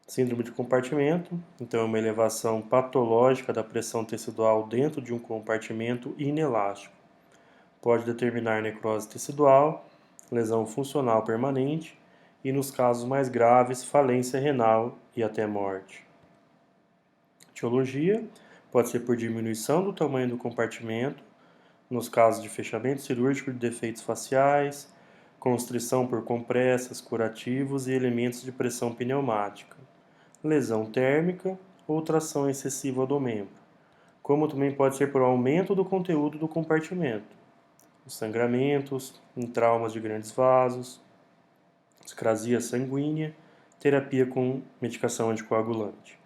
Síndrome de compartimento, então é uma elevação patológica da pressão tecidual dentro de um compartimento inelástico. Pode determinar necrose tecidual, lesão funcional permanente e, nos casos mais graves, falência renal e até morte. Etiologia pode ser por diminuição do tamanho do compartimento, nos casos de fechamento cirúrgico de defeitos faciais, constrição por compressas, curativos e elementos de pressão pneumática, lesão térmica ou tração excessiva do membro, como também pode ser por aumento do conteúdo do compartimento, os sangramentos, em traumas de grandes vasos, escrasia sanguínea, terapia com medicação anticoagulante.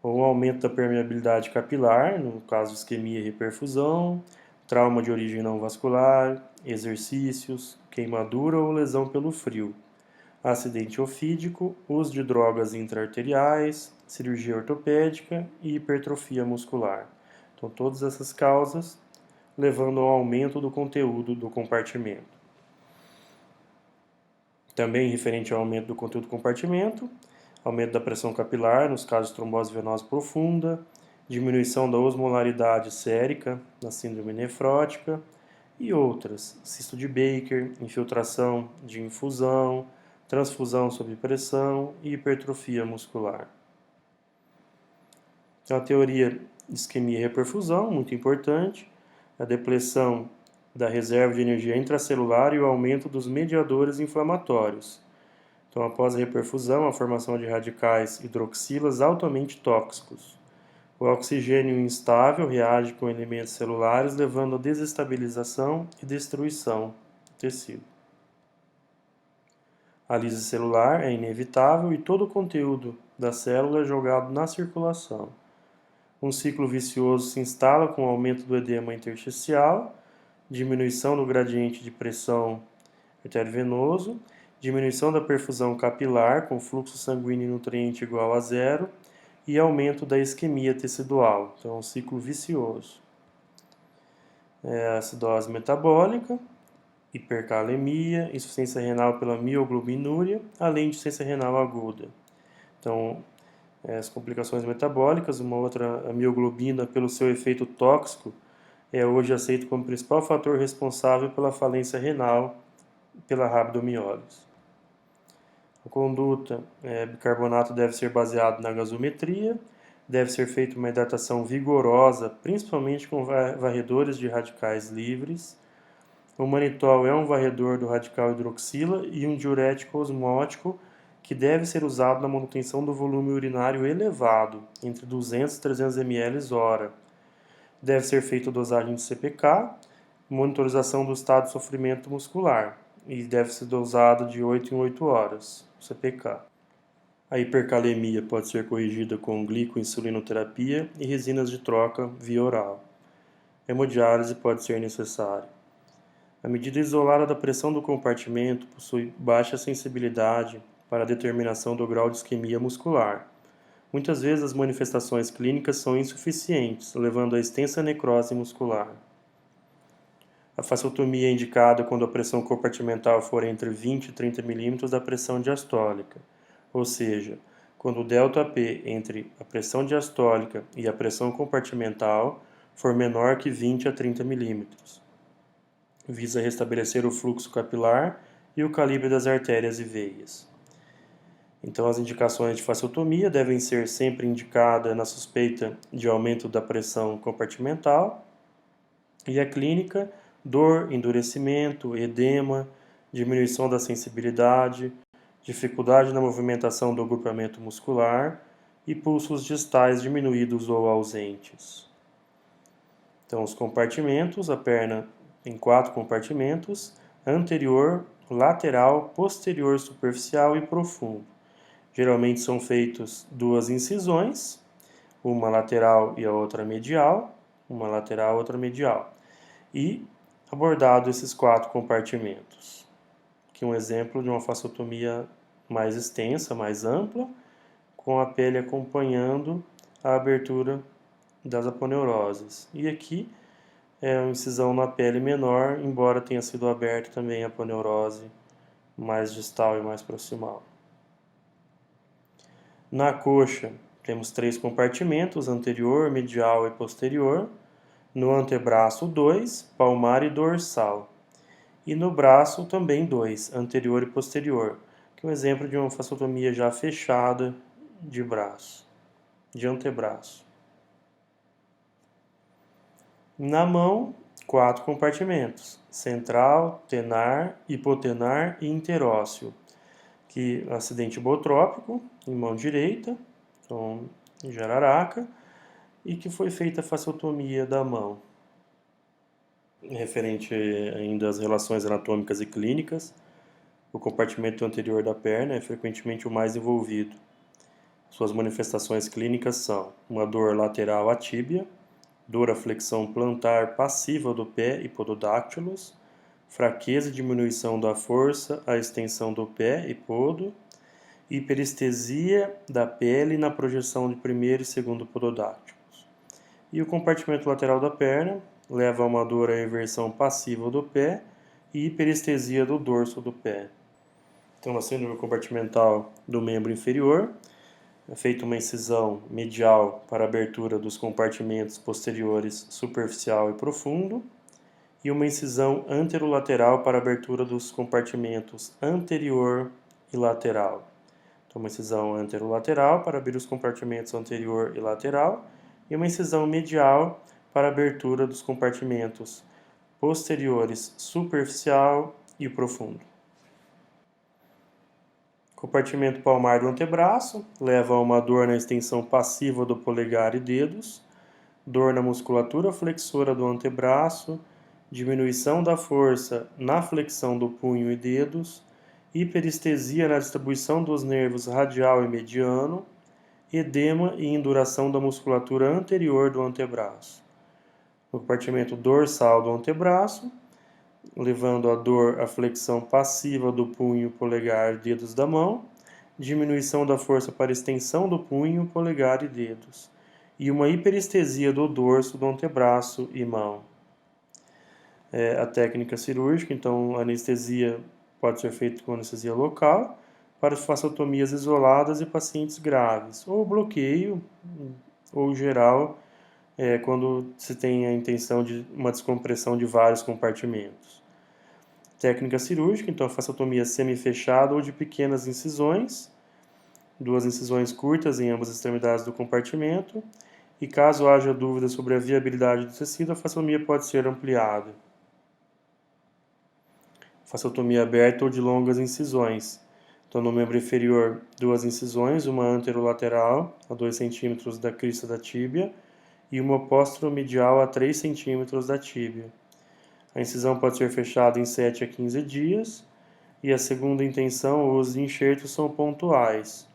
Ou aumento da permeabilidade capilar, no caso de isquemia e reperfusão, trauma de origem não vascular, exercícios, queimadura ou lesão pelo frio, acidente ofídico, uso de drogas intraarteriais, cirurgia ortopédica e hipertrofia muscular. Então, todas essas causas levando ao aumento do conteúdo do compartimento. Também referente ao aumento do conteúdo do compartimento, aumento da pressão capilar, nos casos de trombose venosa profunda, diminuição da osmolaridade sérica na síndrome nefrótica e outras, cisto de Baker, infiltração de infusão, transfusão sob pressão e hipertrofia muscular. Então, a teoria de isquemia e reperfusão, muito importante, a depressão da reserva de energia intracelular e o aumento dos mediadores inflamatórios. Então, após a reperfusão, a formação de radicais hidroxilas altamente tóxicos. O oxigênio instável reage com elementos celulares, levando à desestabilização e destruição do tecido. A lise celular é inevitável e todo o conteúdo da célula é jogado na circulação. Um ciclo vicioso se instala com o aumento do edema intersticial, diminuição do gradiente de pressão arteriovenoso, diminuição da perfusão capilar com fluxo sanguíneo e nutriente igual a zero e aumento da isquemia tecidual. Então, é um ciclo vicioso. Acidose metabólica, hipercalemia, insuficiência renal pela mioglobinúria, além de insuficiência renal aguda. Então, as complicações metabólicas, uma outra, a mioglobina, pelo seu efeito tóxico, é hoje aceito como principal fator responsável pela falência renal pela rabdomiólise. A conduta, bicarbonato deve ser baseado na gasometria, deve ser feita uma hidratação vigorosa, principalmente com varredores de radicais livres. O manitol é um varredor do radical hidroxila e um diurético osmótico que deve ser usado na manutenção do volume urinário elevado, entre 200 e 300 ml hora. Deve ser feita dosagem de CPK, monitorização do estado de sofrimento muscular, e deve ser dosado de 8 em 8 horas, CPK. A hipercalemia pode ser corrigida com glicoinsulinoterapia e resinas de troca via oral. Hemodiálise pode ser necessária. A medida isolada da pressão do compartimento possui baixa sensibilidade para a determinação do grau de isquemia muscular. Muitas vezes as manifestações clínicas são insuficientes, levando a extensa necrose muscular. A fasciotomia é indicada quando a pressão compartimental for entre 20 e 30 mm da pressão diastólica, ou seja, quando o ΔP entre a pressão diastólica e a pressão compartimental for menor que 20 a 30 mm. Visa restabelecer o fluxo capilar e o calibre das artérias e veias. Então, as indicações de fasciotomia devem ser sempre indicadas na suspeita de aumento da pressão compartimental e a clínica, dor, endurecimento, edema, diminuição da sensibilidade, dificuldade na movimentação do agrupamento muscular e pulsos distais diminuídos ou ausentes. Então, os compartimentos, a perna tem 4 compartimentos, anterior, lateral, posterior superficial e profundo. Geralmente são feitas 2 incisões, uma lateral e a outra medial, uma lateral e outra medial. E abordado esses 4 compartimentos. Aqui um exemplo de uma fasciotomia mais extensa, mais ampla, com a pele acompanhando a abertura das aponeuroses. E aqui é uma incisão na pele menor, embora tenha sido aberta também a aponeurose mais distal e mais proximal. Na coxa, temos 3 compartimentos, anterior, medial e posterior. No antebraço, 2, palmar e dorsal. E no braço, também 2, anterior e posterior, que é um exemplo de uma fasciotomia já fechada de braço, de antebraço. Na mão, 4 compartimentos, central, tenar, hipotenar e interósseo, que é acidente botrópico, em mão direita, então, em jararaca, e que foi feita a fasciotomia da mão. Referente ainda às relações anatômicas e clínicas, o compartimento anterior da perna é frequentemente o mais envolvido. Suas manifestações clínicas são uma dor lateral à tíbia, dor à flexão plantar passiva do pé e pododáctilos, fraqueza e diminuição da força à extensão do pé e podo, hiperestesia da pele na projeção de primeiro e segundo pododáctilos. E o compartimento lateral da perna leva a uma dor à eversão passiva do pé e hiperestesia do dorso do pé. Então, na síndrome compartimental do membro inferior, é feita uma incisão medial para abertura dos compartimentos posteriores superficial e profundo e uma incisão anterolateral para abertura dos compartimentos anterior e lateral. Então, uma incisão anterolateral para abrir os compartimentos anterior e lateral e uma incisão medial para abertura dos compartimentos posteriores superficial e profundo. Compartimento palmar do antebraço leva a uma dor na extensão passiva do polegar e dedos, dor na musculatura flexora do antebraço, diminuição da força na flexão do punho e dedos, hiperestesia na distribuição dos nervos radial e mediano, edema e induração da musculatura anterior do antebraço. No compartimento dorsal do antebraço, levando a dor à flexão passiva do punho, polegar e dedos da mão, diminuição da força para extensão do punho, polegar e dedos, e uma hiperestesia do dorso do antebraço e mão. A técnica cirúrgica, então a anestesia pode ser feita com anestesia local, para fasciotomias isoladas e pacientes graves, ou bloqueio, ou geral, quando se tem a intenção de uma descompressão de vários compartimentos. Técnica cirúrgica, então a fasciotomia semi-fechada ou de pequenas incisões, 2 incisões curtas em ambas as extremidades do compartimento, e caso haja dúvida sobre a viabilidade do tecido, a fasciotomia pode ser ampliada. Fasciotomia aberta ou de longas incisões. Então, no membro inferior, 2 incisões, uma anterolateral a 2 cm da crista da tíbia e uma posteromedial a 3 cm da tíbia. A incisão pode ser fechada em 7 a 15 dias e a segunda intenção, os enxertos são pontuais,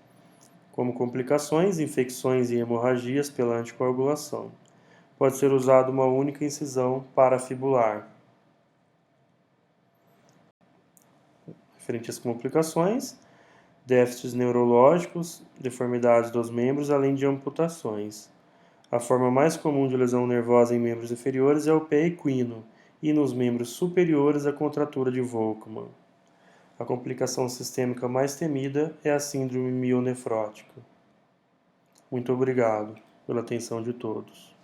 como complicações, infecções e hemorragias pela anticoagulação. Pode ser usada uma única incisão parafibular. Referente às complicações, déficits neurológicos, deformidades dos membros, além de amputações. A forma mais comum de lesão nervosa em membros inferiores é o pé equino, e nos membros superiores a contratura de Volkmann. A complicação sistêmica mais temida é a síndrome mielonefrótica. Muito obrigado pela atenção de todos.